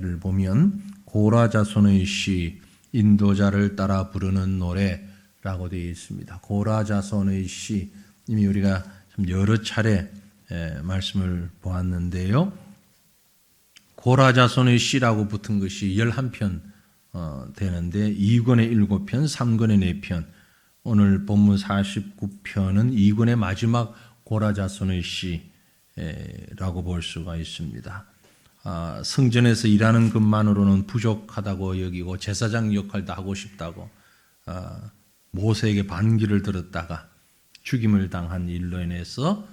를 보면 고라 자손의 시 인도자를 따라 부르는 노래라고 되어 있습니다. 고라 자손의 시 이미 우리가 참 여러 차례 말씀을 보았는데요. 고라 자손의 시라고 붙은 것이 11편 되는데 2권에 7편, 3권에 4편. 오늘 본문 49편은 2권의 마지막 고라 자손의 시라고 볼 수가 있습니다. 성전에서 일하는 것만으로는 부족하다고 여기고 제사장 역할도 하고 싶다고 모세에게 반기를 들었다가 죽임을 당한 일로 인해서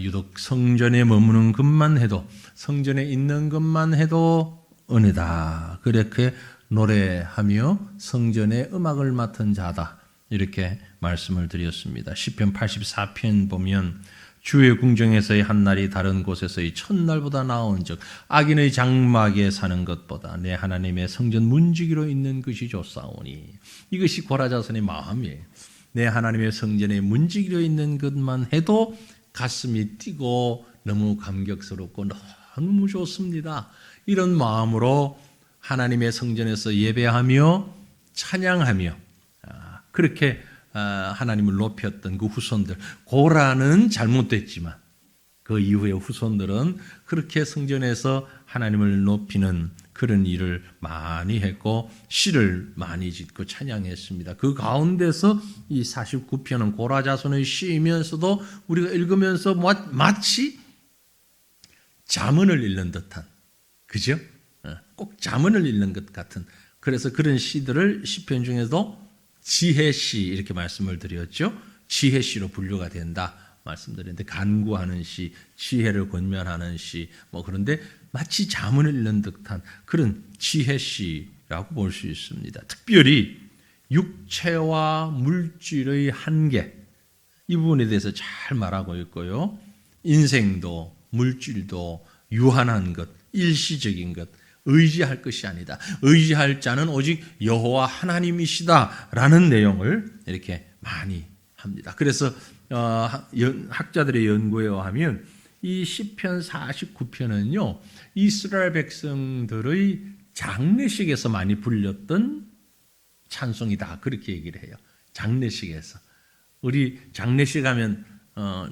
유독 성전에 머무는 것만 해도, 성전에 있는 것만 해도 은혜다, 그렇게 노래하며 성전의 음악을 맡은 자다, 이렇게 말씀을 드렸습니다. 시편 84편 보면 주의 궁정에서의 한 날이 다른 곳에서의 첫날보다 나은즉 악인의 장막에 사는 것보다 내 하나님의 성전 문지기로 있는 것이 좋사오니. 이것이 고라 자손의 마음이에요. 내 하나님의 성전에 문지기로 있는 것만 해도 가슴이 뛰고 너무 감격스럽고 너무 좋습니다. 이런 마음으로 하나님의 성전에서 예배하며 찬양하며 그렇게 하나님을 높였던 그 후손들, 고라는 잘못됐지만 그 이후의 후손들은 그렇게 성전에서 하나님을 높이는 그런 일을 많이 했고 시를 많이 짓고 찬양했습니다. 그 가운데서 이 49편은 고라 자손의 시이면서도 우리가 읽으면서 마치 잠언을 읽는 듯한, 그죠? 꼭 잠언을 읽는 것 같은, 그래서 그런 시들을 시편 중에도 지혜시 이렇게 말씀을 드렸죠. 지혜시로 분류가 된다 말씀드렸는데, 간구하는 시, 지혜를 권면하는 시, 그런데 마치 잠언을 읽는 듯한 그런 지혜시라고 볼 수 있습니다. 특별히 육체와 물질의 한계, 이 부분에 대해서 잘 말하고 있고요. 인생도 물질도 유한한 것, 일시적인 것, 의지할 것이 아니다. 의지할 자는 오직 여호와 하나님이시다라는 내용을 이렇게 많이 합니다. 그래서 학자들의 연구에 의하면 이 시편 49편은요, 이스라엘 백성들의 장례식에서 많이 불렸던 찬송이다, 그렇게 얘기를 해요. 장례식에서. 우리 장례식 하면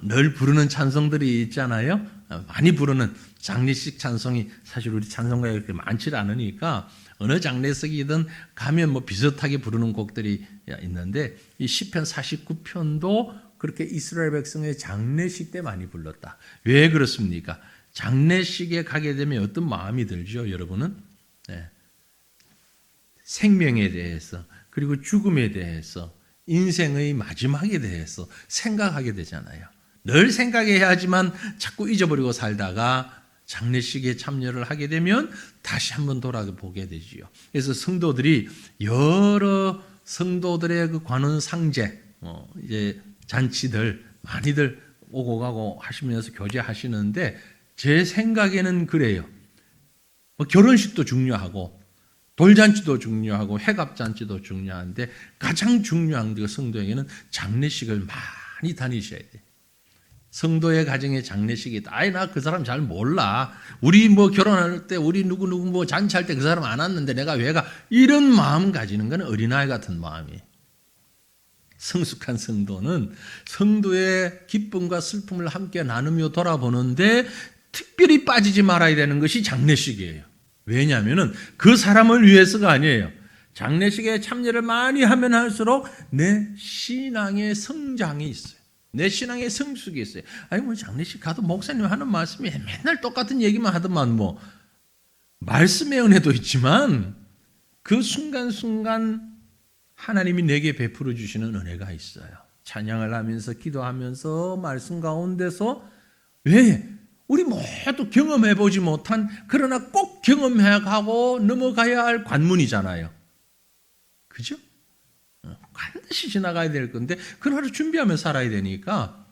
늘 부르는 찬송들이 있잖아요. 많이 부르는 장례식 찬송이 사실 우리 찬송가에 그렇게 많지 않으니까 어느 장례식이든 가면 비슷하게 부르는 곡들이 있는데, 이 시편 49편도 그렇게 이스라엘 백성의 장례식 때 많이 불렀다. 왜 그렇습니까? 장례식에 가게 되면 어떤 마음이 들죠, 여러분은? 네. 생명에 대해서, 그리고 죽음에 대해서, 인생의 마지막에 대해서 생각하게 되잖아요. 늘 생각해야 하지만 자꾸 잊어버리고 살다가 장례식에 참여를 하게 되면 다시 한번 돌아보게 되지요. 그래서 성도들이 여러 성도들의 그 관원 상제, 이제 잔치들 많이들 오고 가고 하시면서 교제하시는데, 제 생각에는 그래요. 결혼식도 중요하고 돌잔치도 중요하고 회갑잔치도 중요한데 가장 중요한 그 성도에게는 장례식을 많이 다니셔야 돼요. 성도의 가정에 장례식이 있다. 아이, 나 그 사람 잘 몰라. 우리 결혼할 때 우리 누구 잔치할 때 그 사람 안 왔는데 내가 왜 가? 이런 마음 가지는 건 어린아이 같은 마음이에요. 성숙한 성도는 성도의 기쁨과 슬픔을 함께 나누며 돌아보는데 특별히 빠지지 말아야 되는 것이 장례식이에요. 왜냐하면 그 사람을 위해서가 아니에요. 장례식에 참여를 많이 하면 할수록 내 신앙의 성장이 있어요. 내 신앙의 성숙이 있어요. 아니, 장례식 가도 목사님 하는 말씀이 맨날 똑같은 얘기만 하더만 말씀의 은혜도 있지만 그 순간순간 하나님이 내게 베풀어 주시는 은혜가 있어요. 찬양을 하면서 기도하면서 말씀 가운데서 왜? 우리 모두 경험해보지 못한, 그러나 꼭 경험해가고 넘어가야 할 관문이잖아요. 그죠? 반드시 지나가야 될 건데 그걸 준비하며 살아야 되니까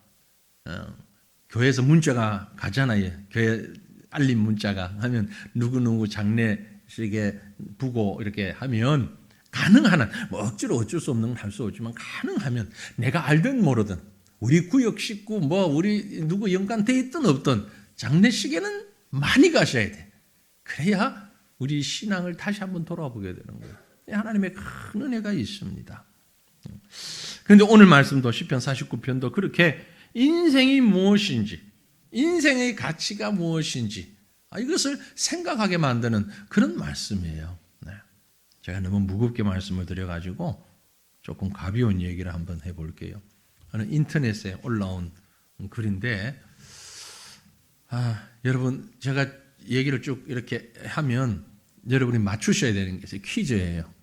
교회에서 문자가 가잖아요. 교회 알림 문자가 하면 누구누구 장례식에 부고 이렇게 하면 가능한 한, 억지로 어쩔 수 없는 건 할 수 없지만 가능하면 내가 알든 모르든 우리 구역 식구 우리 누구 연관돼 있든 없든 장례식에는 많이 가셔야 돼. 그래야 우리 신앙을 다시 한번 돌아보게 되는 거예요. 하나님의 큰 은혜가 있습니다. 그런데 오늘 말씀도 시편 49편도 그렇게 인생이 무엇인지, 인생의 가치가 무엇인지 이것을 생각하게 만드는 그런 말씀이에요. 네. 제가 너무 무겁게 말씀을 드려가지고 조금 가벼운 얘기를 한번 해볼게요. 저는 인터넷에 올라온 글인데 여러분 제가 얘기를 쭉 이렇게 하면 여러분이 맞추셔야 되는 게 퀴즈예요.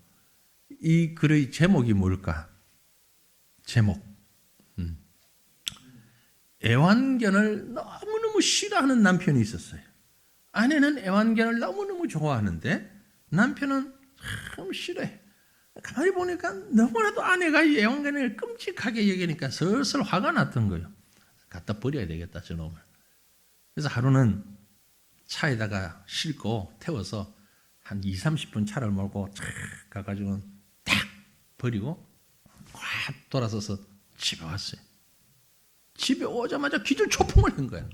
이 글의 제목이 뭘까? 제목. 애완견을 너무너무 싫어하는 남편이 있었어요. 아내는 애완견을 너무너무 좋아하는데 남편은 참 싫어해. 가만히 보니까 너무나도 아내가 이 애완견을 끔찍하게 여기니까 슬슬 화가 났던 거예요. 갖다 버려야 되겠다 저놈을. 그래서 하루는 차에다가 싣고 태워서 한 20-30분 차를 몰고 쫙 가가지고 딱 버리고 확 돌아서서 집에 왔어요. 집에 오자마자 기절 초풍을 한 거야.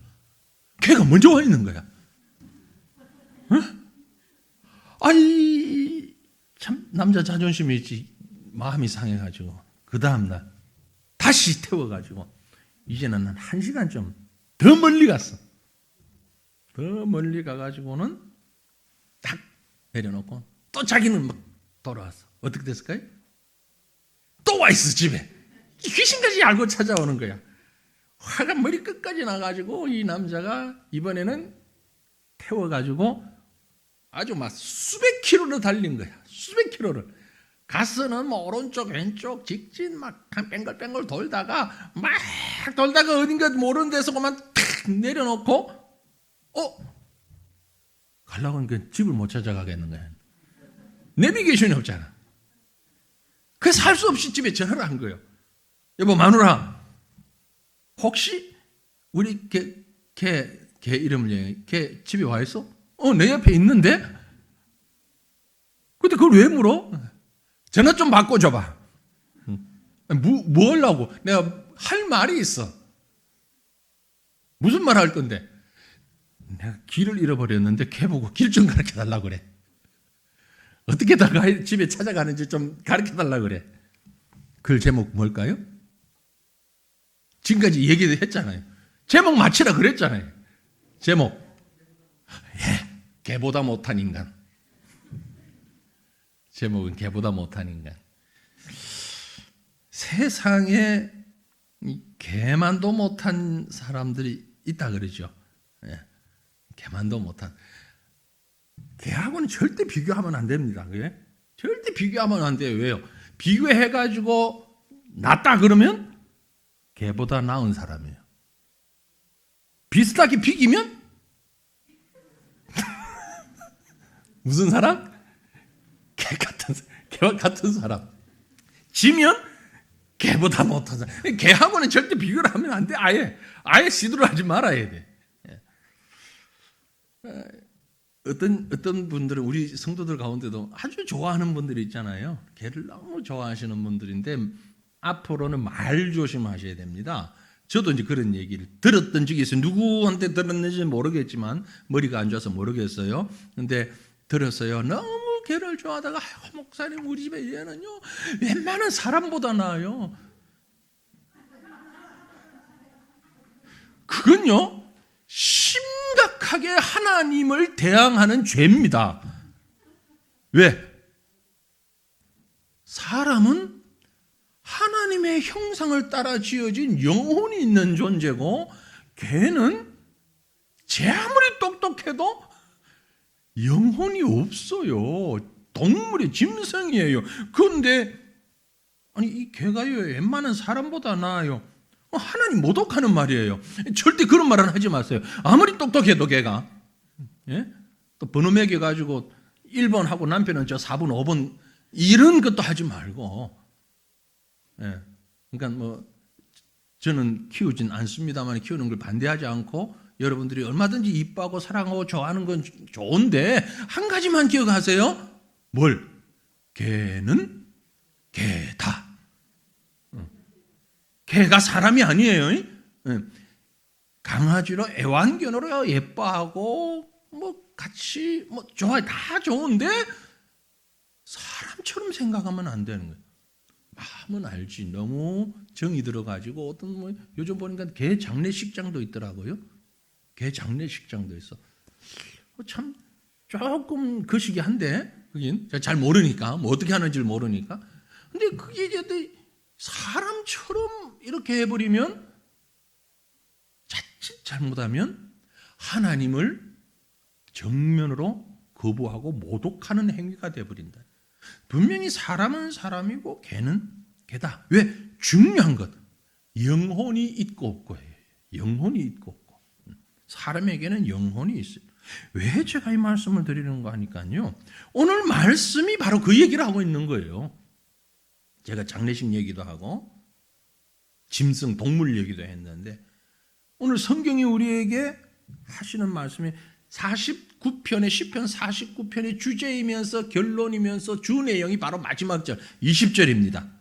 걔가 먼저 와 있는 거야. 아이 참 남자 자존심이 있지. 마음이 상해가지고 그 다음날 다시 태워가지고 이제는 한 1시간 좀 더 멀리 갔어. 더 멀리 가가지고는 딱 내려놓고 또 자기는 막 돌아왔어. 어떻게 됐을까요? 또 와 있어 집에. 귀신같이 알고 찾아오는 거야. 화가 머리 끝까지 나가지고 이 남자가 이번에는 태워가지고 아주 막 수백 킬로를 달린 거야. 수백 킬로를. 가서는 뭐 오른쪽 왼쪽 직진 막 뺑글뺑글 돌다가 어딘가 모르는 데서 그만 탁 내려놓고 가려고 하니까 집을 못 찾아가겠는 거야. 내비게이션이 없잖아. 그래서 할 수 없이 집에 전화를 한 거예요. 여보 마누라 혹시 우리 걔 이름을 얘기해. 걔 집에 와 있어? 내 옆에 있는데? 근데 그걸 왜 물어? 전화 좀 바꿔줘봐. 뭐 하려고? 내가 할 말이 있어. 무슨 말 할 건데? 내가 길을 잃어버렸는데 걔 보고 길 좀 가르쳐 달라고 그래. 어떻게 다 집에 찾아가는지 좀 가르쳐 달라고 그래. 글 제목 뭘까요? 지금까지 얘기도 했잖아요. 제목 맞히라 그랬잖아요. 제목. 개보다 못한 인간. 제목은 개보다 못한 인간. 세상에 개만도 못한 사람들이 있다 그러죠. 개만도 못한. 개하고는 절대 비교하면 안 됩니다. 그게? 절대 비교하면 안 돼요. 왜요? 비교해가지고 낫다 그러면 개보다 나은 사람이에요. 비슷하게 비기면 무슨 사람? 개와 같은 사람. 지면 개보다 못한 사람. 개하고는 절대 비교를 하면 안 돼. 아예 시도를 하지 말아야 돼. 어떤 분들은 우리 성도들 가운데도 아주 좋아하는 분들이 있잖아요. 개를 너무 좋아하시는 분들인데 앞으로는 말 조심하셔야 됩니다. 저도 이제 그런 얘기를 들었던 적이 있어요. 누구한테 들었는지 모르겠지만 머리가 안 좋아서 모르겠어요. 근데 들었어요. 너무 개를 좋아하다가 목사님 우리 집에 얘는요 웬만한 사람보다 나아요. 그건요 심각하게 하나님을 대항하는 죄입니다. 왜? 사람은 하나님의 형상을 따라 지어진 영혼이 있는 존재고 개는 제 아무리 똑똑해도 영혼이 없어요. 동물의 짐승이에요. 그런데 아니 이 개가요 웬만한 사람보다 나아요. 하나님 모독하는 말이에요. 절대 그런 말은 하지 마세요. 아무리 똑똑해도 개가 또 번호 매겨가지고 1번 하고 남편은 저 4번 5번 이런 것도 하지 말고 그러니까 뭐 저는 키우진 않습니다만 키우는 걸 반대하지 않고 여러분들이 얼마든지 이뻐하고 사랑하고 좋아하는 건 좋은데 한 가지만 기억하세요. 뭘? 개는 개다. 개가 사람이 아니에요. 강아지로 애완견으로 예뻐하고 뭐 같이 뭐 좋아요. 다 좋은데 사람처럼 생각하면 안 되는 거예요. 마음은 알지. 너무 정이 들어가지고 어떤 뭐 요즘 보니까 개 장례식장도 있더라고요. 개 장례식장도 있어. 참 조금 거시기한데 그긴 제가 잘 모르니까 뭐 어떻게 하는지를 모르니까. 근데 그게 이제 사람처럼 이렇게 해버리면 자칫 잘못하면 하나님을 정면으로 거부하고 모독하는 행위가 되어버린다. 분명히 사람은 사람이고 개는 개다. 왜? 중요한 것. 영혼이 있고 없고예요. 영혼이 있고 없고. 사람에게는 영혼이 있어요. 왜 제가 이 말씀을 드리는 거 하니까요. 오늘 말씀이 바로 그 얘기를 하고 있는 거예요. 제가 장례식 얘기도 하고 짐승 동물 얘기도 했는데 오늘 성경이 우리에게 하시는 말씀이 49편의 시편 49편의 주제이면서 결론이면서 주 내용이 바로 마지막 절 20절입니다.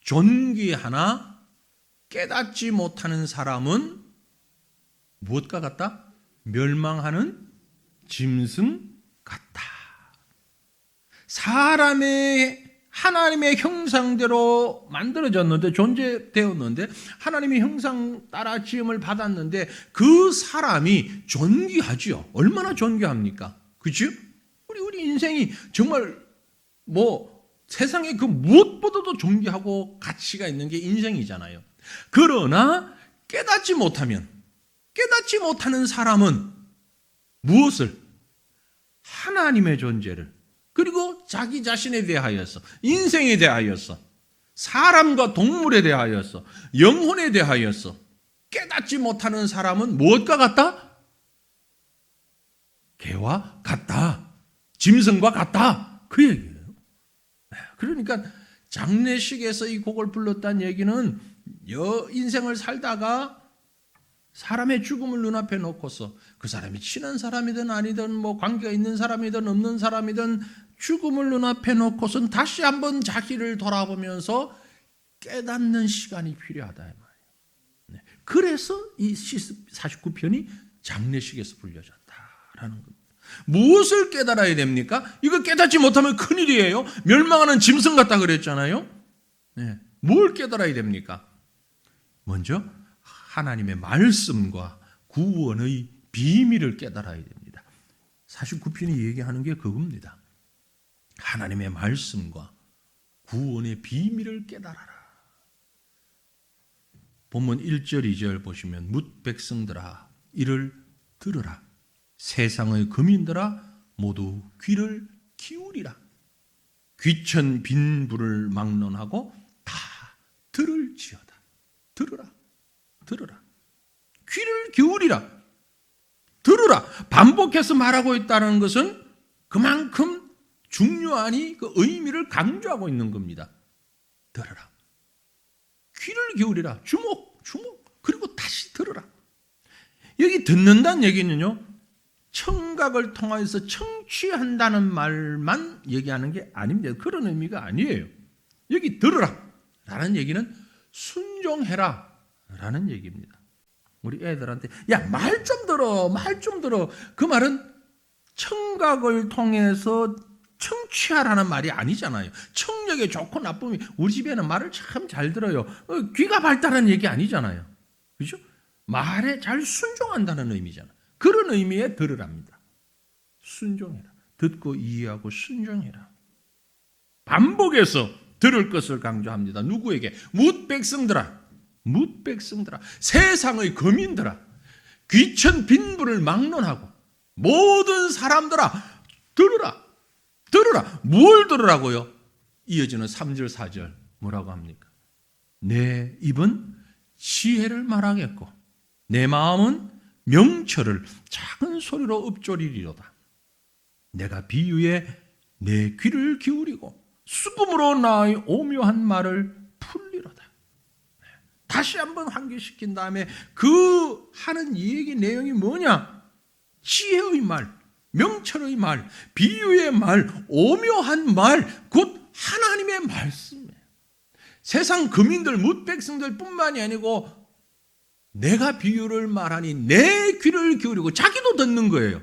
존귀하나 깨닫지 못하는 사람은 무엇과 같다? 멸망하는 짐승 같다. 사람의 하나님의 형상대로 만들어졌는데 존재되었는데 하나님의 형상 따라 지음을 받았는데 그 사람이 존귀하지요. 얼마나 존귀합니까? 그죠? 우리 인생이 정말 뭐 세상에 그 무엇보다도 존귀하고 가치가 있는 게 인생이잖아요. 그러나 깨닫지 못하는 사람은 무엇을? 하나님의 존재를 그리고 자기 자신에 대하여서 인생에 대하여서 사람과 동물에 대하여서 영혼에 대하여서 깨닫지 못하는 사람은 무엇과 같다? 개와 같다. 짐승과 같다. 그 얘기예요. 그러니까 장례식에서 이 곡을 불렀다는 얘기는 인생을 살다가 사람의 죽음을 눈앞에 놓고서 그 사람이 친한 사람이든 아니든 뭐 관계가 있는 사람이든 없는 사람이든 죽음을 눈앞에 놓고선 다시 한번 자기를 돌아보면서 깨닫는 시간이 필요하다 이 말이에요. 그래서 이 49편이 장례식에서 불려졌다라는 겁니다. 무엇을 깨달아야 됩니까? 이거 깨닫지 못하면 큰일이에요. 멸망하는 짐승 같다 그랬잖아요. 네. 뭘 깨달아야 됩니까? 먼저 하나님의 말씀과 구원의 비밀을 깨달아야 됩니다. 49편이 얘기하는 게 그겁니다. 하나님의 말씀과 구원의 비밀을 깨달아라. 본문 1절 2절 보시면 뭇 백성들아 이를 들으라. 세상의 거민들아 모두 귀를 기울이라. 귀천 빈부를 막론하고 다 들을지어다. 들으라. 귀를 기울이라. 들으라. 반복해서 말하고 있다는 것은 그만큼 중요하니 그 의미를 강조하고 있는 겁니다. 들으라. 귀를 기울이라. 주목. 그리고 다시 들으라. 여기 듣는다는 얘기는요. 청각을 통해서 청취한다는 말만 얘기하는 게 아닙니다. 그런 의미가 아니에요. 여기 들으라 라는 얘기는 순종해라 라는 얘기입니다. 우리 애들한테 야, 말 좀 들어. 그 말은 청각을 통해서 청취하라는 말이 아니잖아요. 청력에 좋고 나쁨이 우리 집에는 말을 참 잘 들어요. 귀가 발달한 얘기 아니잖아요. 그렇죠? 말에 잘 순종한다는 의미잖아요. 그런 의미의 들으랍니다. 순종해라. 듣고 이해하고 순종해라. 반복해서 들을 것을 강조합니다. 누구에게? 뭇 백성들아. 세상의 거민들아. 귀천 빈부를 막론하고 모든 사람들아 들으라. 뭘 들으라고요? 이어지는 3절 4절 뭐라고 합니까? 내 입은 지혜를 말하겠고 내 마음은 명철을 작은 소리로 읊조리리로다. 내가 비유에 내 귀를 기울이고 수금으로 나의 오묘한 말을 풀리로다. 다시 한번 환기시킨 다음에 그 하는 이 얘기 내용이 뭐냐? 지혜의 말, 명철의 말, 비유의 말, 오묘한 말, 곧 하나님의 말씀이에요. 세상 거민들, 뭇백성들 뿐만이 아니고 내가 비유를 말하니 내 귀를 기울이고 자기도 듣는 거예요.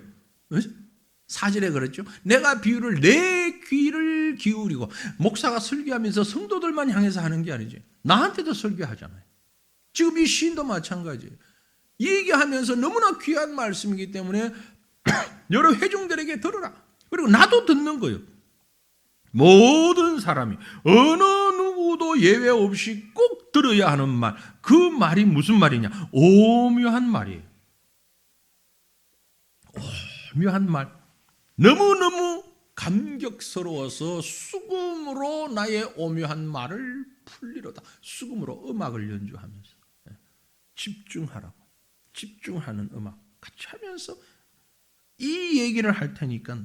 4절에 그랬죠. 내가 비유를 내 귀를 기울이고, 목사가 설교하면서 성도들만 향해서 하는 게 아니지. 나한테도 설교하잖아요. 지금 이 시인도 마찬가지예요. 얘기하면서 너무나 귀한 말씀이기 때문에 여러 회중들에게 들으라. 그리고 나도 듣는 거예요. 모든 사람이 어느 누구도 예외 없이 꼭 들어야 하는 말. 그 말이 무슨 말이냐? 오묘한 말이에요. 오묘한 말. 너무너무 감격스러워서 수금으로 나의 오묘한 말을 풀리로다. 수금으로 음악을 연주하면서 집중하라고. 집중하는 음악 같이 하면서 이 얘기를 할 테니까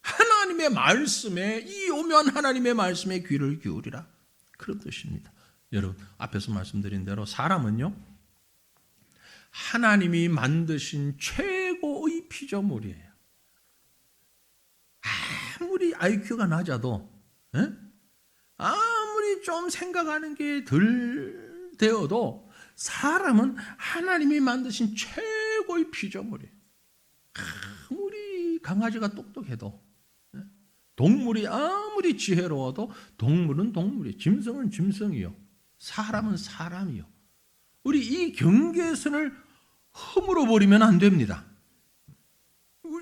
하나님의 말씀에, 이 오묘한 하나님의 말씀에 귀를 기울이라. 그런 뜻입니다. 여러분, 앞에서 말씀드린 대로 사람은요, 하나님이 만드신 최고의 피조물이에요. 아무리 IQ가 낮아도, 아무리 좀 생각하는 게 덜 되어도 사람은 하나님이 만드신 최고의 피조물이에요. 아무리 강아지가 똑똑해도, 동물이 아무리 지혜로워도 동물은 동물이에요. 짐승은 짐승이요. 사람은 사람이요. 우리 이 경계선을 허물어 버리면 안 됩니다.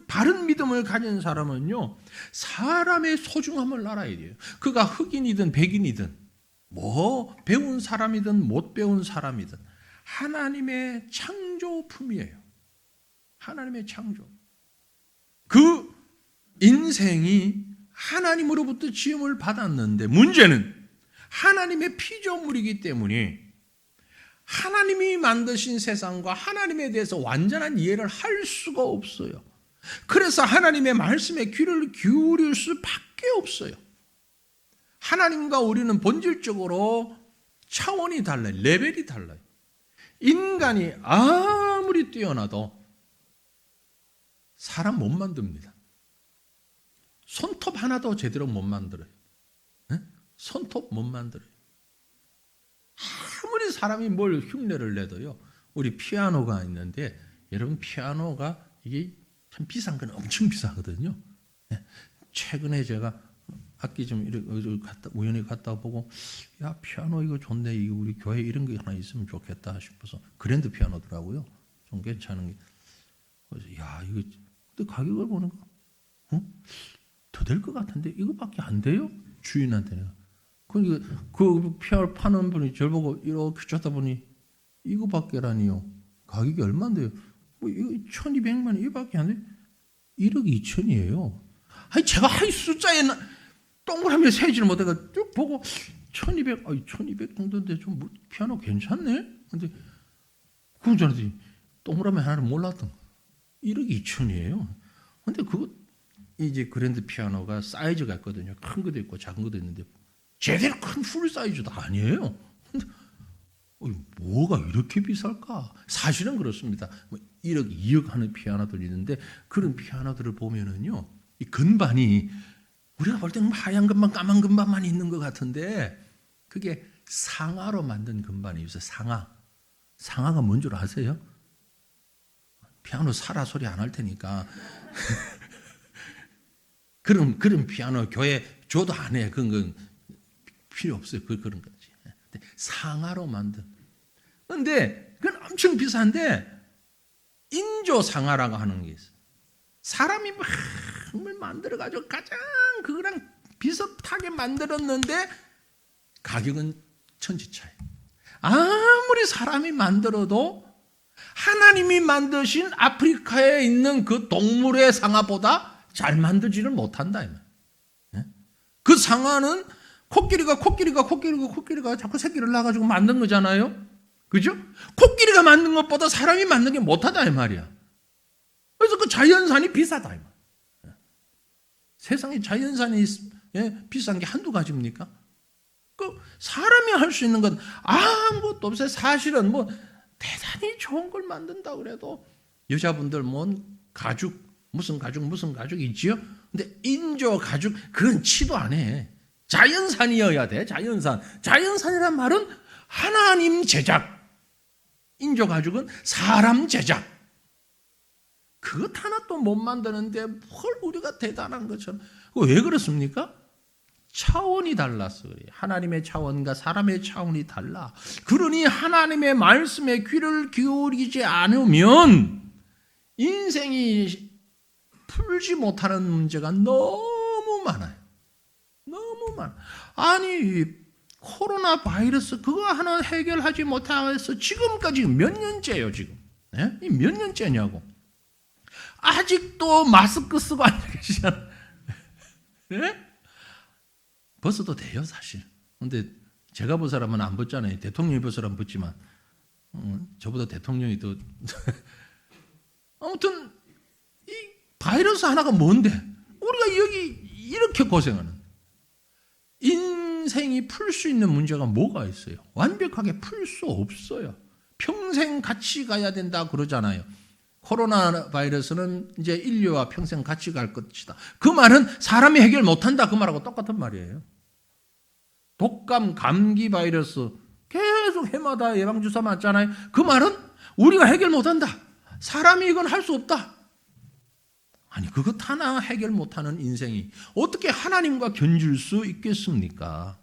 바른 믿음을 가진 사람은요, 사람의 소중함을 알아야 돼요. 그가 흑인이든 백인이든, 뭐 배운 사람이든 못 배운 사람이든 하나님의 창조품이에요. 하나님의 창조. 그 인생이 하나님으로부터 지음을 받았는데, 문제는 하나님의 피조물이기 때문에 하나님이 만드신 세상과 하나님에 대해서 완전한 이해를 할 수가 없어요. 그래서 하나님의 말씀에 귀를 기울일 수밖에 없어요. 하나님과 우리는 본질적으로 차원이 달라요. 레벨이 달라요. 인간이 아무리 뛰어나도 사람 못 만듭니다. 손톱 하나도 제대로 못 만들어요. 손톱 못 만들어요. 아무리 사람이 뭘 흉내를 내도요. 우리 피아노가 있는데, 여러분, 피아노가 이게 참 비싼 건 엄청 비싸거든요. 최근에 제가 악기 좀 우연히 갔다 보고, 야, 피아노 이거 좋네. 이거 우리 교회에 이런 게 하나 있으면 좋겠다 싶어서, 그랜드 피아노더라고요. 좀 괜찮은 게. 그래서 야, 이거 근데 가격을 보니까 더 될 것 같은데 이거밖에 안 돼요? 주인한테 내가. 그 피아노 파는 분이 저를 보고 이렇게 쳐다보니, 이거밖에라니요. 가격이 얼마인데요? 뭐 이거 1,200만 원 이거밖에 안 돼? 1억 2천이에요. 아니, 제가 숫자에 동그라미 세지를 못해가 쭉 보고 1,200 정도인데 좀 피아노 괜찮네? 근데 그 전에 동그라미 하나를 몰랐던 1억 2천이에요. 근데 그거 이제 그랜드 피아노가 사이즈가 있거든요. 큰 것도 있고 작은 것도 있는데 제대로 큰 풀 사이즈도 아니에요. 근데 뭐가 이렇게 비쌀까? 사실은 그렇습니다. 1억, 2억 하는 피아노들 있는데, 그런 피아노들을 보면은요, 이 건반이 우리가 볼 때는 하얀 건반, 까만 건반만 있는 것 같은데, 그게 상아로 만든 건반이 있어요. 상아가 뭔 줄 아세요? 피아노 사라 소리 안 할 테니까. 그런 피아노 교회 줘도 안 해. 그런 건 필요 없어요. 그런 거지. 상아로 만든. 그런데 그건 엄청 비싼데, 인조 상아라고 하는 게 있어요. 사람이 막 만들어가지고 가장 그거랑 비슷하게 만들었는데 가격은 천지차이. 아무리 사람이 만들어도 하나님이 만드신 아프리카에 있는 그 동물의 상아보다 잘 만들지를 못한다. 그 상아는 코끼리가 자꾸 새끼를 낳아가지고 만든 거잖아요. 그죠? 코끼리가 만든 것보다 사람이 만든 게 못하다 이 말이야. 그래서 그 자연산이 비싸다 이 말. 세상에 자연산이 비싼 게 한두 가지입니까? 그 사람이 할 수 있는 건 아무것도 없어요. 사실은 뭐 대단히 좋은 걸 만든다 그래도 여자분들 무슨 가죽 있지요? 근데 인조 가죽 그건 치도 안 해. 자연산이어야 돼. 자연산이란 말은 하나님 제작. 인조 가죽은 사람 제작. 그것 하나 또 못 만드는데 뭘 우리가 대단한 것처럼. 왜 그렇습니까? 차원이 달라서 그래요. 하나님의 차원과 사람의 차원이 달라. 그러니 하나님의 말씀에 귀를 기울이지 않으면 인생이 풀지 못하는 문제가 너무 많아요. 너무 많아. 아니 코로나 바이러스 그거 하나 해결하지 못해서 지금까지 몇 년째예요 지금. 네? 몇 년째냐고. 아직도 마스크 쓰고 앉아 계시잖아요. 네? 벗어도 돼요 사실. 근데 제가 본 사람은 안 벗잖아요. 대통령이 벗 사람은 벗지만 저보다 대통령이 더 아무튼 이 바이러스 하나가 뭔데 우리가 여기 이렇게 고생하는 인생이 풀 수 있는 문제가 뭐가 있어요? 완벽하게 풀 수 없어요. 평생 같이 가야 된다 그러잖아요. 코로나 바이러스는 이제 인류와 평생 같이 갈 것이다. 그 말은 사람이 해결 못한다 그 말하고 똑같은 말이에요. 독감, 감기 바이러스 계속 해마다 예방주사 맞잖아요. 그 말은 우리가 해결 못한다. 사람이 이건 할 수 없다. 아니 그것 하나 해결 못하는 인생이 어떻게 하나님과 견줄 수 있겠습니까?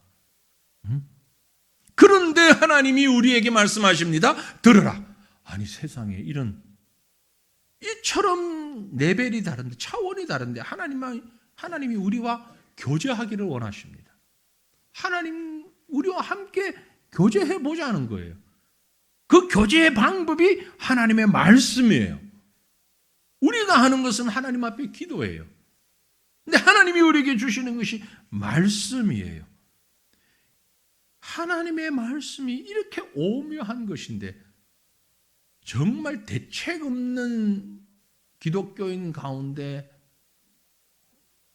그런데 하나님이 우리에게 말씀하십니다. 들으라. 아니 세상에 이런 이처럼 레벨이 다른데 차원이 다른데 하나님이 우리와 교제하기를 원하십니다. 하나님 우리와 함께 교제해 보자는 거예요. 그 교제의 방법이 하나님의 말씀이에요. 우리가 하는 것은 하나님 앞에 기도예요. 근데 하나님이 우리에게 주시는 것이 말씀이에요. 하나님의 말씀이 이렇게 오묘한 것인데 정말 대책 없는 기독교인 가운데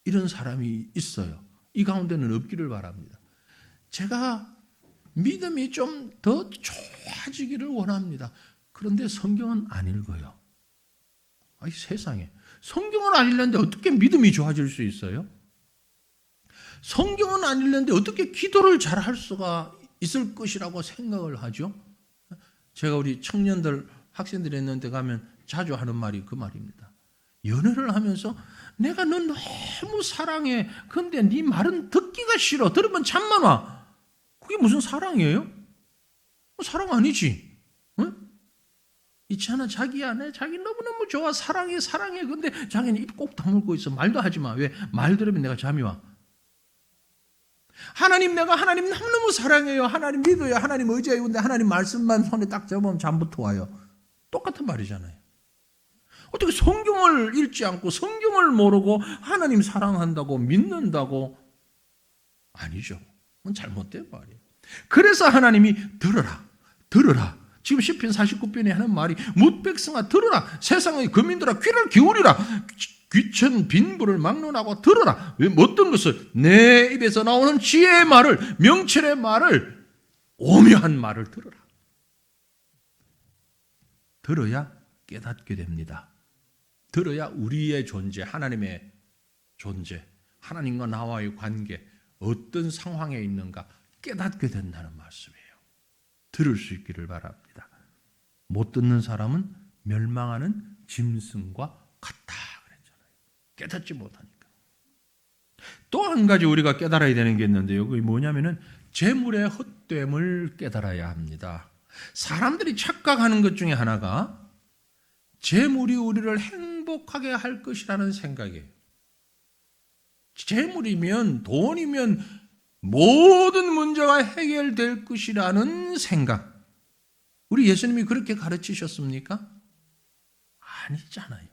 이런 사람이 있어요. 이 가운데는 없기를 바랍니다. 제가 믿음이 좀 더 좋아지기를 원합니다. 그런데 성경은 안 읽어요. 아이 세상에. 성경을 안 읽는데 어떻게 믿음이 좋아질 수 있어요? 성경은 안 읽는데 어떻게 기도를 잘 할 수가 있을 것이라고 생각을 하죠? 제가 우리 청년들, 학생들이 있는 데 가면 자주 하는 말이 그 말입니다. 연애를 하면서 내가 너 너무 사랑해. 근데 네 말은 듣기가 싫어. 들으면 잠만 와. 그게 무슨 사랑이에요? 사랑 아니지. 응? 있잖아 자기야. 내 자기 너무너무 좋아. 사랑해. 근데 자기는 입 꼭 다물고 있어. 말도 하지 마. 왜? 말 들으면 내가 잠이 와. 내가 하나님 너무너무 사랑해요. 하나님 믿어요. 하나님 의지해요. 근데 하나님 말씀만 손에 딱 잡으면 잠부터 와요. 똑같은 말이잖아요. 어떻게 성경을 읽지 않고 성경을 모르고 하나님 사랑한다고 믿는다고? 아니죠. 그건 잘못된 말이에요. 그래서 하나님이 들으라. 지금 시편 49편에 하는 말이 뭇백성아 들으라. 세상의 거민들아 귀를 기울이라. 귀천 빈부를 막론하고 들으라. 왜 어떤 것을 내 입에서 나오는 지혜의 말을 명철의 말을 오묘한 말을 들으라. 들어야 깨닫게 됩니다. 들어야 우리의 존재, 하나님의 존재, 하나님과 나와의 관계, 어떤 상황에 있는가 깨닫게 된다는 말씀이에요. 들을 수 있기를 바랍니다. 못 듣는 사람은 멸망하는 짐승과 같다 그랬잖아요. 깨닫지 못하니까. 또 한 가지 우리가 깨달아야 되는 게 있는데요. 그게 뭐냐면은 재물의 헛됨을 깨달아야 합니다. 사람들이 착각하는 것 중에 하나가 재물이 우리를 행복하게 할 것이라는 생각이에요. 재물이면 돈이면 모든 문제가 해결될 것이라는 생각. 우리 예수님이 그렇게 가르치셨습니까? 아니잖아요.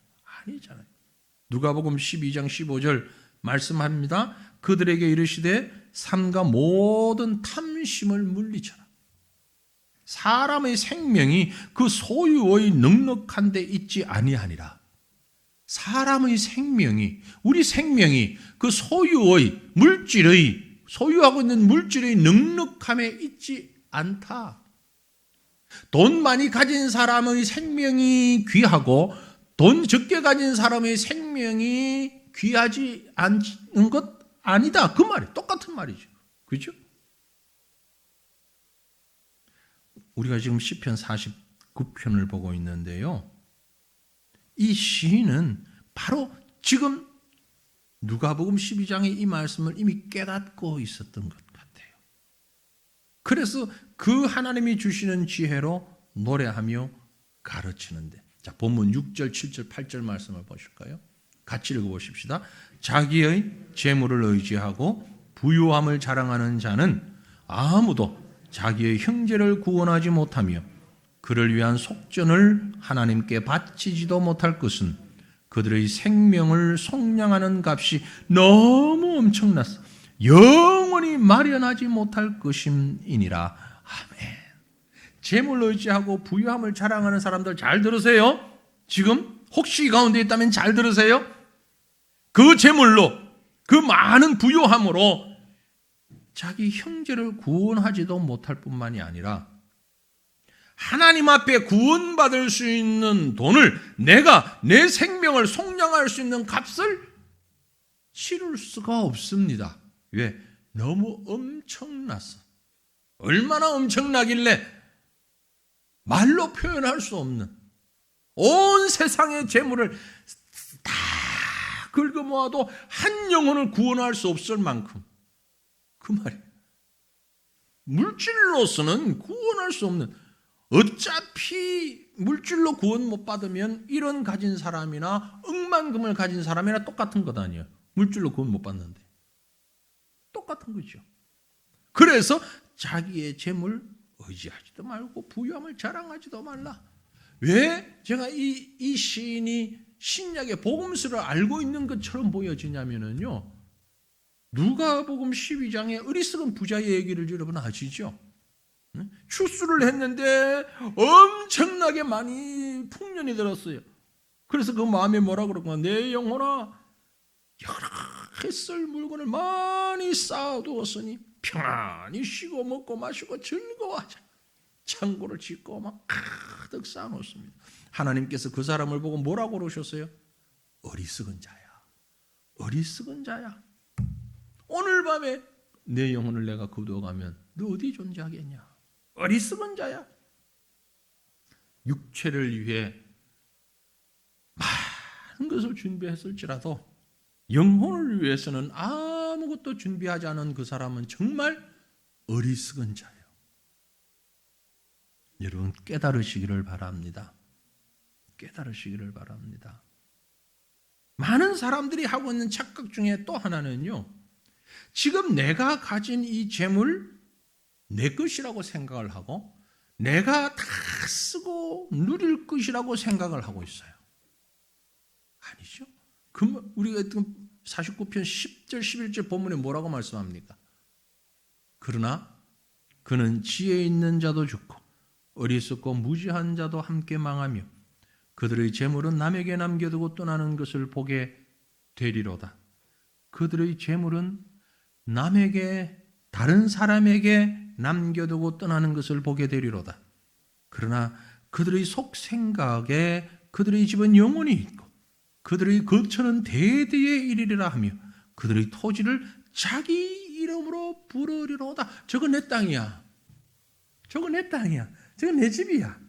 누가복음 12장 15절 말씀합니다. 그들에게 이르시되 삼가 모든 탐심을 물리쳐라. 사람의 생명이 그 소유의 넉넉한 데 있지 아니하니라. 사람의 생명이, 우리 생명이 그 소유하고 있는 물질의 넉넉함에 있지 않다. 돈 많이 가진 사람의 생명이 귀하고 돈 적게 가진 사람의 생명이 귀하지 않은 것 아니다. 그 말이 똑같은 말이죠. 그렇죠? 우리가 지금 시편 49편을 보고 있는데요. 이 시인은 바로 지금 누가복음 12장의 이 말씀을 이미 깨닫고 있었던 것 같아요. 그래서 그 하나님이 주시는 지혜로 노래하며 가르치는데, 자, 본문 6절, 7절, 8절 말씀을 보실까요? 같이 읽어보십시다. 자기의 재물을 의지하고 부유함을 자랑하는 자는 아무도 자기의 형제를 구원하지 못하며 그를 위한 속전을 하나님께 바치지도 못할 것은 그들의 생명을 속량하는 값이 너무 엄청나서 영원히 마련하지 못할 것임이니라. 아멘. 재물 의지하고 부유함을 자랑하는 사람들 잘 들으세요. 지금 혹시 이 가운데 있다면 잘 들으세요. 그 재물로, 그 많은 부유함으로 자기 형제를 구원하지도 못할 뿐만이 아니라 하나님 앞에 구원받을 수 있는 돈을, 내가 내 생명을 속량할 수 있는 값을 치를 수가 없습니다. 왜? 너무 엄청나서. 얼마나 엄청나길래 말로 표현할 수 없는 온 세상의 재물을 다 긁어 모아도 한 영혼을 구원할 수 없을 만큼, 그 말이에요. 물질로서는 구원할 수 없는, 어차피 물질로 구원 못 받으면 1원 가진 사람이나 억만금을 가진 사람이나 똑같은 것 아니에요. 물질로 구원 못 받는데 똑같은 거죠. 그래서 자기의 재물 의지하지도 말고 부유함을 자랑하지도 말라. 왜 제가 이 시인이 신약의 복음서를 알고 있는 것처럼 보여지냐면요, 누가복음 12장의 어리석은 부자의 얘기를 여러분 아시죠? 추수를 했는데 엄청나게 많이 풍년이 들었어요. 그래서 그 마음에 뭐라 그러고, 내 영혼아, 여러 해쓸 물건을 많이 쌓아두었으니 평안히 쉬고 먹고 마시고 즐거워하자. 창고를 짓고 막 가득 쌓아놓습니다. 하나님께서 그 사람을 보고 뭐라고 그러셨어요? 어리석은 자야, 어리석은 자야. 오늘 밤에 내 영혼을 내가 거두어가면 너 어디 존재하겠냐? 어리석은 자야. 육체를 위해 많은 것을 준비했을지라도 영혼을 위해서는 아무것도 준비하지 않은 그 사람은 정말 어리석은 자예요. 여러분 깨달으시기를 바랍니다. 깨달으시기를 바랍니다. 많은 사람들이 하고 있는 착각 중에 또 하나는요, 지금 내가 가진 이 재물 내 것이라고 생각을 하고 내가 다 쓰고 누릴 것이라고 생각을 하고 있어요. 아니죠. 우리가 49편 10절 11절 본문에 뭐라고 말씀합니까? 그러나 그는 지혜 있는 자도 죽고 어리석고 무지한 자도 함께 망하며 그들의 재물은 남에게 남겨두고 떠나는 것을 보게 되리로다. 그들의 재물은 남에게, 다른 사람에게 남겨두고 떠나는 것을 보게 되리로다. 그러나 그들의 속 생각에 그들의 집은 영원히 있고 그들의 거처는 대대에 이르리라 하며 그들의 토지를 자기 이름으로 부르리로다. 저거 내 땅이야. 저거 내 땅이야. 저거 내 집이야.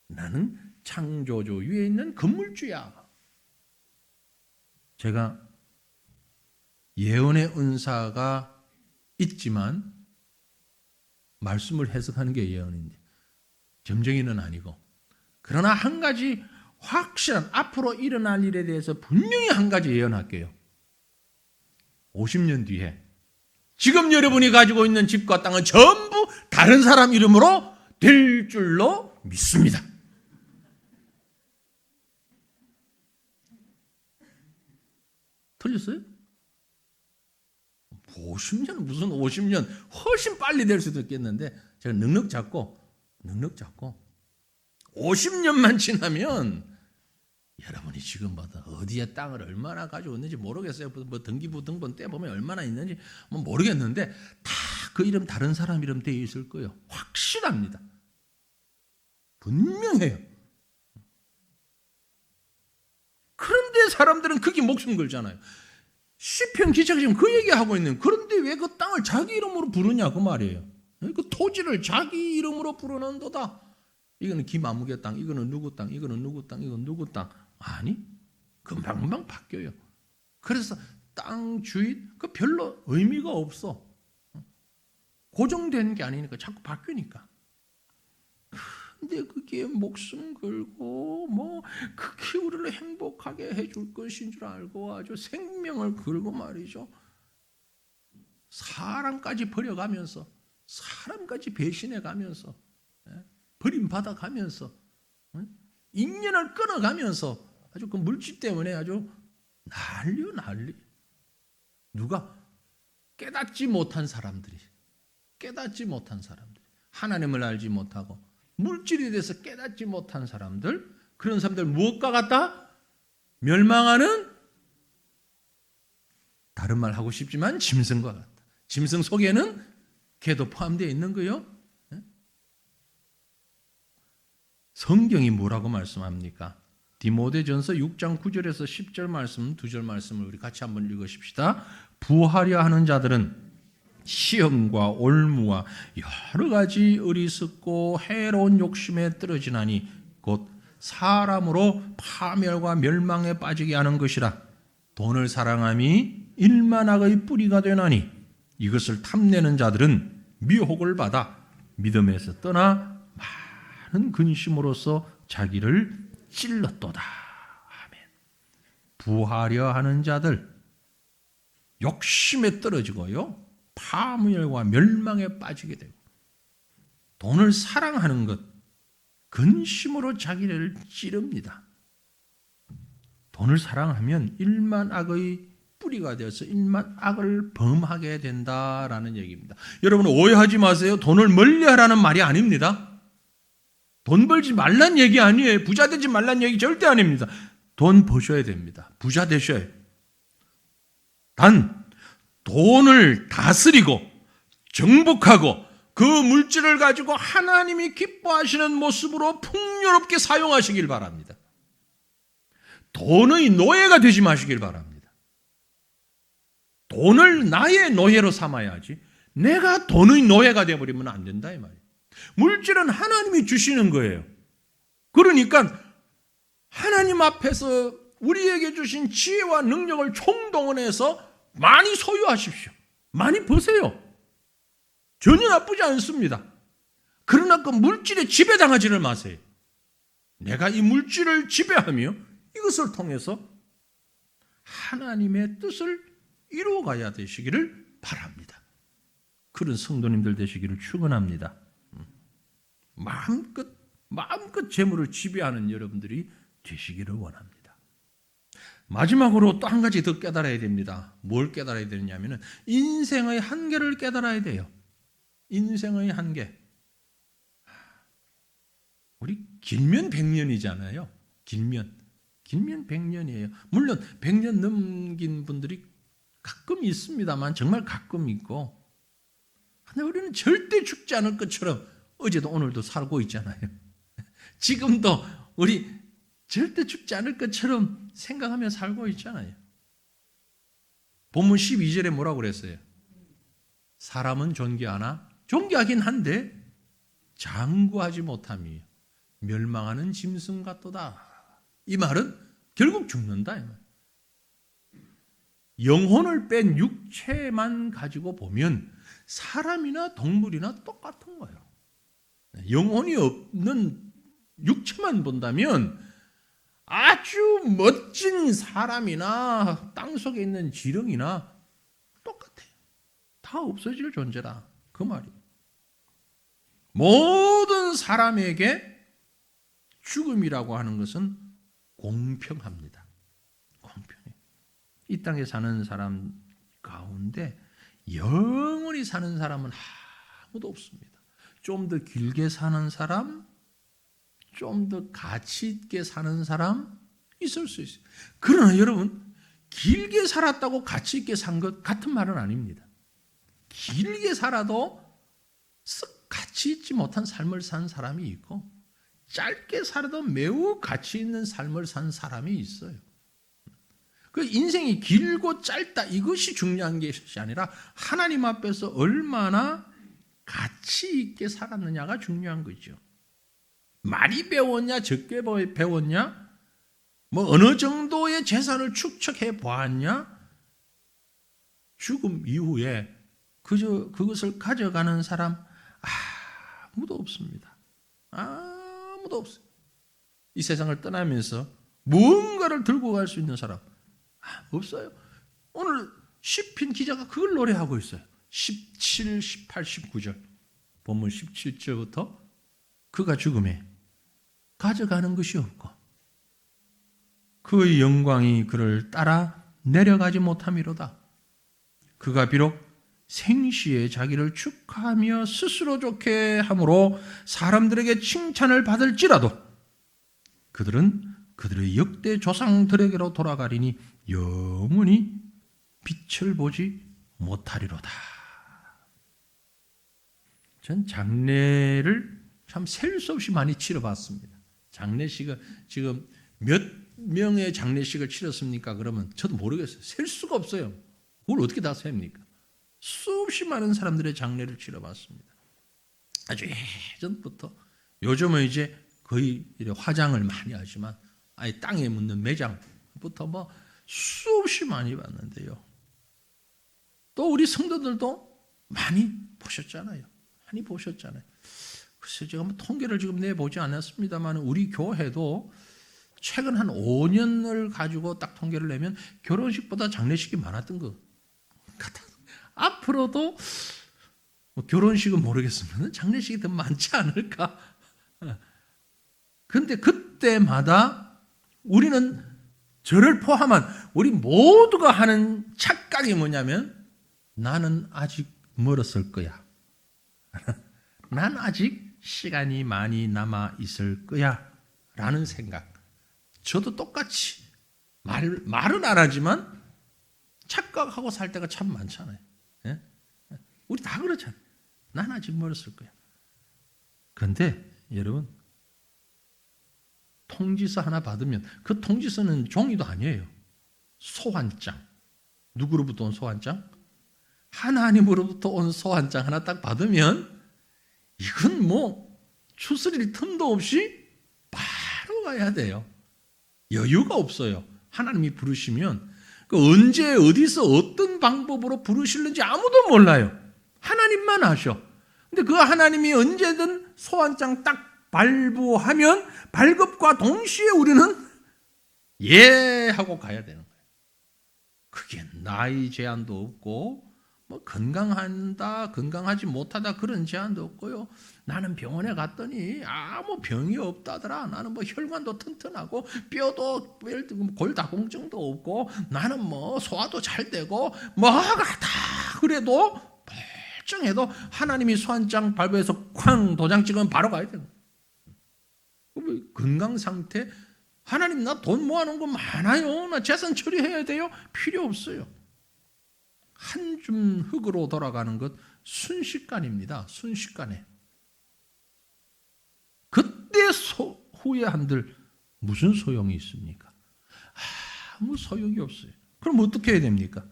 나는 창조주 위에 있는 건물주야. 제가 예언의 은사가 있지만 말씀을 해석하는 게 예언인데 점쟁이는 아니고, 그러나 한 가지 확실한 앞으로 일어날 일에 대해서 분명히 한 가지 예언할게요. 50년 뒤에 지금 여러분이 가지고 있는 집과 땅은 전부 다른 사람 이름으로 될 줄로 믿습니다. 틀렸어요? 50년, 무슨 50년, 훨씬 빨리 될 수도 있겠는데 제가 넉넉 잡고 50년만 지나면 여러분이 지금보다 어디에 땅을 얼마나 가지고 있는지 모르겠어요. 뭐 등기부등본 떼보면 얼마나 있는지 모르겠는데 다 그 이름 다른 사람 이름 되어 있을 거예요. 확실합니다. 분명해요. 그런데 사람들은 거기 목숨 걸잖아요. 시편 기자가 지금 그 얘기하고 있는, 그런데 왜 그 땅을 자기 이름으로 부르냐 그 말이에요. 그 토지를 자기 이름으로 부르는도다. 이거는 김아무개 땅, 이거는 누구 땅, 이거는 누구 땅, 이건 누구 땅. 아니, 금방금방 바뀌어요. 그래서 땅 주인 그 별로 의미가 없어. 고정된 게 아니니까 자꾸 바뀌니까. 근데 그게 목숨 걸고 뭐 그게 우리를 행복하게 해줄 것인 줄 알고 아주 생명을 걸고 말이죠. 사람까지 버려가면서 사람까지 배신해가면서 버림받아가면서 인연을 끊어가면서 아주 그 물질 때문에 아주 난리. 누가? 깨닫지 못한 사람들이. 하나님을 알지 못하고 물질에 대해서 깨닫지 못한 사람들, 그런 사람들 무엇과 같다? 멸망하는, 다른 말 하고 싶지만 짐승과 같다. 짐승 속에는 개도 포함되어 있는 거요. 성경이 뭐라고 말씀합니까? 디모데전서 6장 9절에서 10절 말씀, 2절 말씀을 우리 같이 한번 읽으십시다. 부하려 하는 자들은 시험과 올무와 여러 가지 어리석고 해로운 욕심에 떨어지나니 곧 사람으로 파멸과 멸망에 빠지게 하는 것이라. 돈을 사랑함이 일만악의 뿌리가 되나니 이것을 탐내는 자들은 미혹을 받아 믿음에서 떠나 많은 근심으로써 자기를 찔렀도다. 아멘. 부하려 하는 자들, 욕심에 떨어지고요, 파멸과 멸망에 빠지게 되고, 돈을 사랑하는 것, 근심으로 자기를 찌릅니다. 돈을 사랑하면 일만 악의 뿌리가 되어서 일만 악을 범하게 된다라는 얘기입니다. 여러분 오해하지 마세요. 돈을 멀리하라는 말이 아닙니다. 돈 벌지 말란 얘기 아니에요. 부자 되지 말란 얘기 절대 아닙니다. 돈 버셔야 됩니다. 부자 되셔야. 단 돈을 다스리고 정복하고 그 물질을 가지고 하나님이 기뻐하시는 모습으로 풍요롭게 사용하시길 바랍니다. 돈의 노예가 되지 마시길 바랍니다. 돈을 나의 노예로 삼아야지 내가 돈의 노예가 되어버리면 안 된다 이 말이에요. 물질은 하나님이 주시는 거예요. 그러니까 하나님 앞에서 우리에게 주신 지혜와 능력을 총동원해서 많이 소유하십시오. 많이 버세요. 전혀 나쁘지 않습니다. 그러나 그 물질에 지배당하지를 마세요. 내가 이 물질을 지배하며 이것을 통해서 하나님의 뜻을 이루어가야 되시기를 바랍니다. 그런 성도님들 되시기를 축원합니다. 마음껏 재물을 지배하는 여러분들이 되시기를 원합니다. 마지막으로 또 한 가지 더 깨달아야 됩니다. 뭘 깨달아야 되느냐면 인생의 한계를 깨달아야 돼요. 인생의 한계. 우리 길면 100년이잖아요. 길면 100년이에요. 물론 100년 넘긴 분들이 가끔 있습니다만 정말 가끔 있고, 근데 우리는 절대 죽지 않을 것처럼 어제도 오늘도 살고 있잖아요. 지금도 우리 절대 죽지 않을 것처럼 생각하며 살고 있잖아요. 본문 12절에 뭐라고 그랬어요? 사람은 존귀하나? 존귀하긴 한데 장구하지 못함이 멸망하는 짐승 같도다. 이 말은 결국 죽는다. 이 말. 영혼을 뺀 육체만 가지고 보면 사람이나 동물이나 똑같은 거예요. 영혼이 없는 육체만 본다면 아주 멋진 사람이나 땅속에 있는 지렁이나 똑같아요. 다 없어질 존재라 그 말이에요. 모든 사람에게 죽음이라고 하는 것은 공평합니다. 공평해요. 이 땅에 사는 사람 가운데 영원히 사는 사람은 아무도 없습니다. 좀 더 길게 사는 사람, 좀 더 가치 있게 사는 사람 있을 수 있어요. 그러나 여러분, 길게 살았다고 가치 있게 산 것 같은 말은 아닙니다. 길게 살아도 썩 가치 있지 못한 삶을 산 사람이 있고, 짧게 살아도 매우 가치 있는 삶을 산 사람이 있어요. 그 인생이 길고 짧다 이것이 중요한 것이 아니라 하나님 앞에서 얼마나 가치 있게 살았느냐가 중요한 거죠. 많이 배웠냐 적게 배웠냐 뭐 어느 정도의 재산을 축적해 보았냐? 죽음 이후에 그것을 가져가는 사람 아무도 없습니다. 아무도 없어요. 이 세상을 떠나면서 무언가를 들고 갈 수 있는 사람 없어요. 오늘 시편 기자가 그걸 노래하고 있어요. 17, 18, 19절 본문 17절부터 그가 죽음에 가져가는 것이 없고 그의 영광이 그를 따라 내려가지 못함이로다. 그가 비록 생시에 자기를 축하하며 스스로 좋게 함으로 사람들에게 칭찬을 받을지라도 그들은 그들의 역대 조상들에게로 돌아가리니 영원히 빛을 보지 못하리로다. 전 장례를 참 셀 수 없이 많이 치러봤습니다. 장례식을 지금 몇 명의 장례식을 치렀습니까? 그러면 저도 모르겠어요. 셀 수가 없어요. 그걸 어떻게 다 셉니까? 수없이 많은 사람들의 장례를 치러봤습니다. 아주 예전부터 요즘은 이제 거의 화장을 많이 하지만 아예 땅에 묻는 매장부터 뭐 수없이 많이 봤는데요. 또 우리 성도들도 많이 보셨잖아요. 많이 보셨잖아요. 글쎄 제가 뭐 통계를 지금 내보지 않았습니다만 우리 교회도 최근 한 5년을 가지고 딱 통계를 내면 결혼식보다 장례식이 많았던 것 같아요. 앞으로도 뭐 결혼식은 모르겠으면 장례식이 더 많지 않을까. 그런데 그때마다 우리는 저를 포함한 우리 모두가 하는 착각이 뭐냐면 나는 아직 멀었을 거야. 난 아직 시간이 많이 남아 있을 거야. 라는 생각. 저도 똑같이 말은 안 하지만 착각하고 살 때가 참 많잖아요. 예? 우리 다 그렇잖아요. 난 아직 멀었을 거야. 그런데 여러분 통지서 하나 받으면 그 통지서는 종이도 아니에요. 소환장. 누구로부터 온 소환장? 하나님으로부터 온 소환장 하나 딱 받으면 이건 뭐 추스릴 틈도 없이 바로 가야 돼요. 여유가 없어요. 하나님이 부르시면 언제 어디서 어떤 방법으로 부르실는지 아무도 몰라요. 하나님만 아셔. 근데 그 하나님이 언제든 소환장 딱 발부하면 발급과 동시에 우리는 예 하고 가야 되는 거예요. 그게 나이 제한도 없고 뭐 건강한다 건강하지 못하다 그런 제한도 없고요. 나는 병원에 갔더니 아무 병이 없다더라. 나는 뭐 혈관도 튼튼하고 뼈도 골다공증도 없고 나는 뭐 소화도 잘 되고 뭐가 다 그래도 멀쩡해도 하나님이 소환장 발부해서 쾅 도장 찍으면 바로 가야 되는 거예요. 건강 상태 하나님 나 돈 모아놓은 거 많아요. 나 재산 처리해야 돼요. 필요 없어요. 한 줌 흙으로 돌아가는 것 순식간입니다. 순식간에. 그때 후회한들 무슨 소용이 있습니까? 아무 소용이 없어요. 그럼 어떻게 해야 됩니까?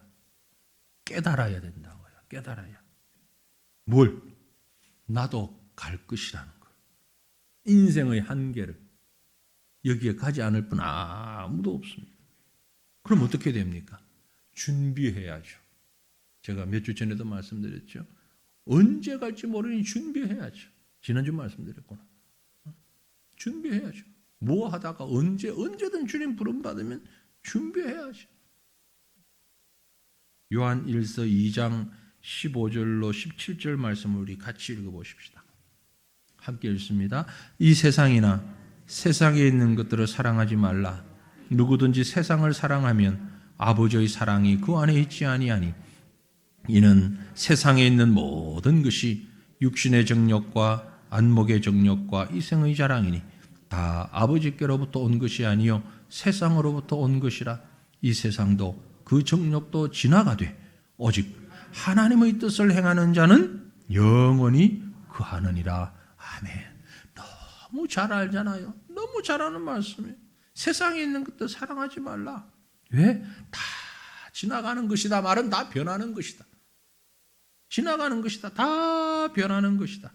깨달아야 된다고요. 깨달아야. 뭘? 나도 갈 것이라는 걸. 인생의 한계를. 여기에 가지 않을 분 아무도 없습니다. 그럼 어떻게 됩니까? 준비해야죠. 제가 몇 주 전에도 말씀드렸죠. 언제 갈지 모르니 준비해야죠. 지난주 말씀드렸구나. 준비해야죠. 뭐 하다가 언제든 주님 부름받으면 준비해야죠. 요한 1서 2장 15절로 17절 말씀을 우리 같이 읽어보십시다. 함께 읽습니다. 이 세상이나 세상에 있는 것들을 사랑하지 말라. 누구든지 세상을 사랑하면 아버지의 사랑이 그 안에 있지 아니하니 이는 세상에 있는 모든 것이 육신의 정욕과 안목의 정욕과 이생의 자랑이니 다 아버지께로부터 온 것이 아니요 세상으로부터 온 것이라. 이 세상도 그 정욕도 지나가되 오직 하나님의 뜻을 행하는 자는 영원히 그하느니라. 아멘. 너무 잘 알잖아요. 너무 잘 아는 말씀이에요. 세상에 있는 것도 사랑하지 말라. 왜? 다 지나가는 것이다. 말은 다 변하는 것이다. 지나가는 것이다. 다 변하는 것이다.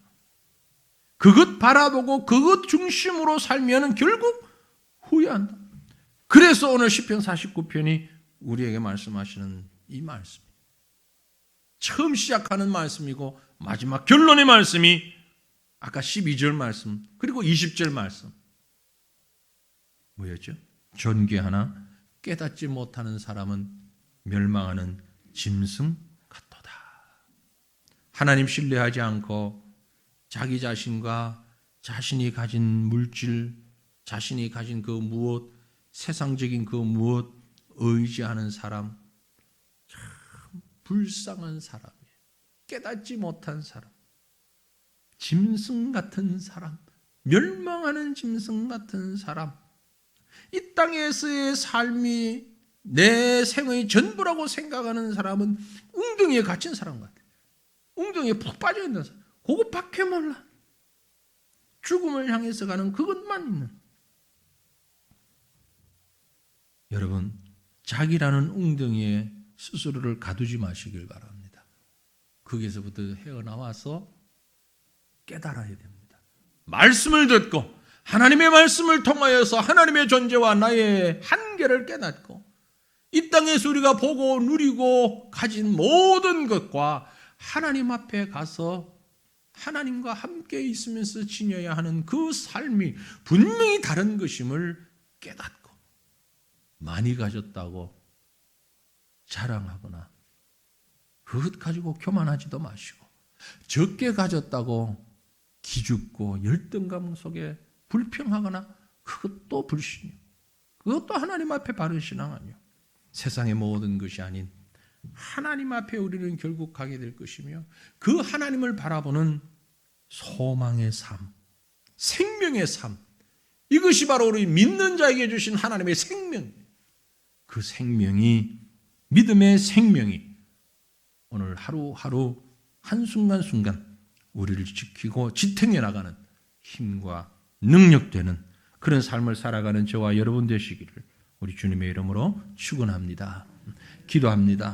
그것 바라보고 그것 중심으로 살면 결국 후회한다. 그래서 오늘 시편 49편이 우리에게 말씀하시는 이 말씀, 처음 시작하는 말씀이고 마지막 결론의 말씀이 아까 12절 말씀 그리고 20절 말씀 뭐였죠? 존귀하나 깨닫지 못하는 사람은 멸망하는 짐승 같도다. 하나님 신뢰하지 않고 자기 자신과 자신이 가진 물질, 자신이 가진 그 무엇, 세상적인 그 무엇 의지하는 사람, 참 불쌍한 사람이에요. 깨닫지 못한 사람, 짐승 같은 사람, 멸망하는 짐승 같은 사람. 이 땅에서의 삶이 내 생의 전부라고 생각하는 사람은 웅덩이에 갇힌 사람 같아요. 웅덩이에 푹 빠져있는 사람. 그것밖에 몰라. 죽음을 향해서 가는 그것만 있는. 여러분, 자기라는 웅덩이에 스스로를 가두지 마시길 바랍니다. 거기에서부터 헤어나와서 깨달아야 됩니다. 말씀을 듣고 하나님의 말씀을 통하여서 하나님의 존재와 나의 한계를 깨닫고 이 땅에서 우리가 보고 누리고 가진 모든 것과 하나님 앞에 가서 하나님과 함께 있으면서 지녀야 하는 그 삶이 분명히 다른 것임을 깨닫고 많이 가졌다고 자랑하거나 그것 가지고 교만하지도 마시고 적게 가졌다고 기죽고 열등감 속에 불평하거나 그것도 불신이요. 그것도 하나님 앞에 바른 신앙 아니요. 세상의 모든 것이 아닌 하나님 앞에 우리는 결국 가게 될 것이며 그 하나님을 바라보는 소망의 삶, 생명의 삶, 이것이 바로 우리 믿는 자에게 주신 하나님의 생명. 그 생명이, 믿음의 생명이 오늘 하루하루 한순간순간 우리를 지키고 지탱해 나가는 힘과 능력되는 그런 삶을 살아가는 저와 여러분 되시기를 우리 주님의 이름으로 축원합니다. 기도합니다.